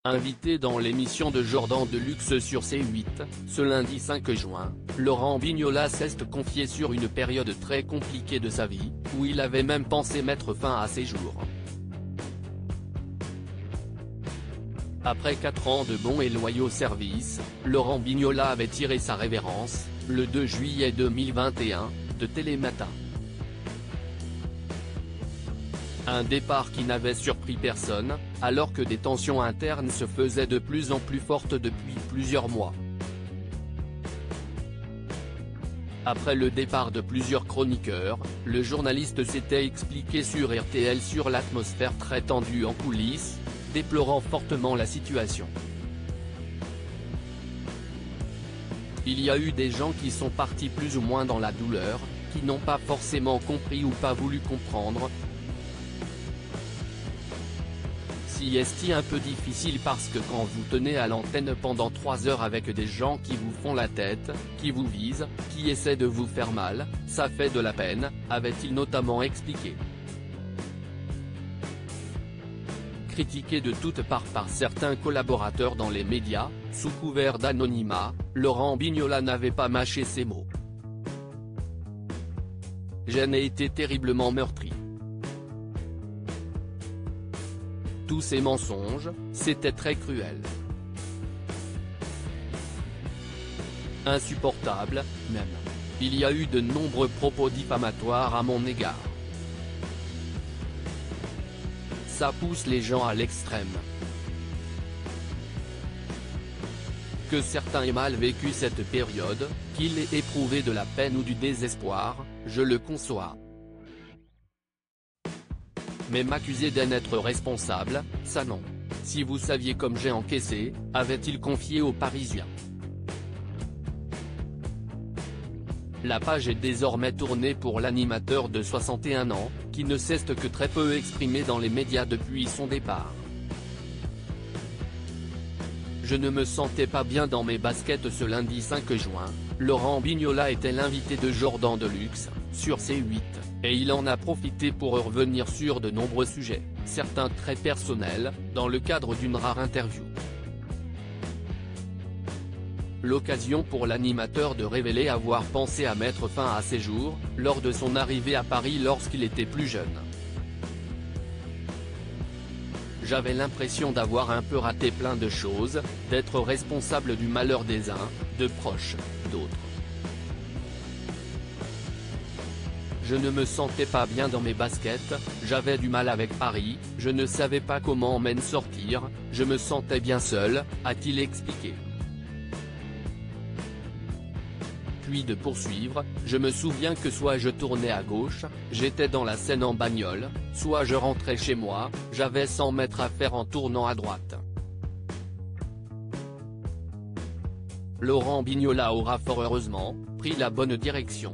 Invité dans l'émission de Jordan Deluxe sur C8, ce lundi 5 juin, Laurent Vignola s'est confié sur une période très compliquée de sa vie, où il avait même pensé mettre fin à ses jours. Après 4 ans de bons et loyaux services, Laurent Vignola avait tiré sa révérence, le 2 juillet 2021, de Télématin. Un départ qui n'avait surpris personne, alors que des tensions internes se faisaient de plus en plus fortes depuis plusieurs mois. Après le départ de plusieurs chroniqueurs, le journaliste s'était expliqué sur RTL sur l'atmosphère très tendue en coulisses, déplorant fortement la situation. Il y a eu des gens qui sont partis plus ou moins dans la douleur, qui n'ont pas forcément compris ou pas voulu comprendre. C'est un peu difficile parce que quand vous tenez à l'antenne pendant 3 heures avec des gens qui vous font la tête, qui vous visent, qui essaient de vous faire mal, ça fait de la peine, avait-il notamment expliqué. Critiqué de toutes parts par certains collaborateurs dans les médias, sous couvert d'anonymat, Laurent Vignola n'avait pas mâché ses mots. J'en ai été terriblement meurtri. Tous ces mensonges, c'était très cruel. Insupportable, même. Il y a eu de nombreux propos diffamatoires à mon égard. Ça pousse les gens à l'extrême. Que certains aient mal vécu cette période, qu'ils aient éprouvé de la peine ou du désespoir, je le conçois. Mais m'accuser d'en être responsable, ça non. Si vous saviez comme j'ai encaissé, avait-il confié aux Parisiens. La page est désormais tournée pour l'animateur de 61 ans, qui ne s'est que très peu exprimé dans les médias depuis son départ. Je ne me sentais pas bien dans mes baskets ce lundi 5 juin, Laurent Vignola était l'invité de Jordan Deluxe, sur C8, et il en a profité pour revenir sur de nombreux sujets, certains très personnels, dans le cadre d'une rare interview. L'occasion pour l'animateur de révéler avoir pensé à mettre fin à ses jours, lors de son arrivée à Paris lorsqu'il était plus jeune. J'avais l'impression d'avoir un peu raté plein de choses, d'être responsable du malheur des uns, de proches, d'autres. Je ne me sentais pas bien dans mes baskets, j'avais du mal avec Paris, je ne savais pas comment m'en sortir, je me sentais bien seul, a-t-il expliqué. Puis de poursuivre, je me souviens que soit je tournais à gauche, j'étais dans la Seine en bagnole, soit je rentrais chez moi, j'avais 100 mètres à faire en tournant à droite. Laurent Vignola aura fort heureusement pris la bonne direction.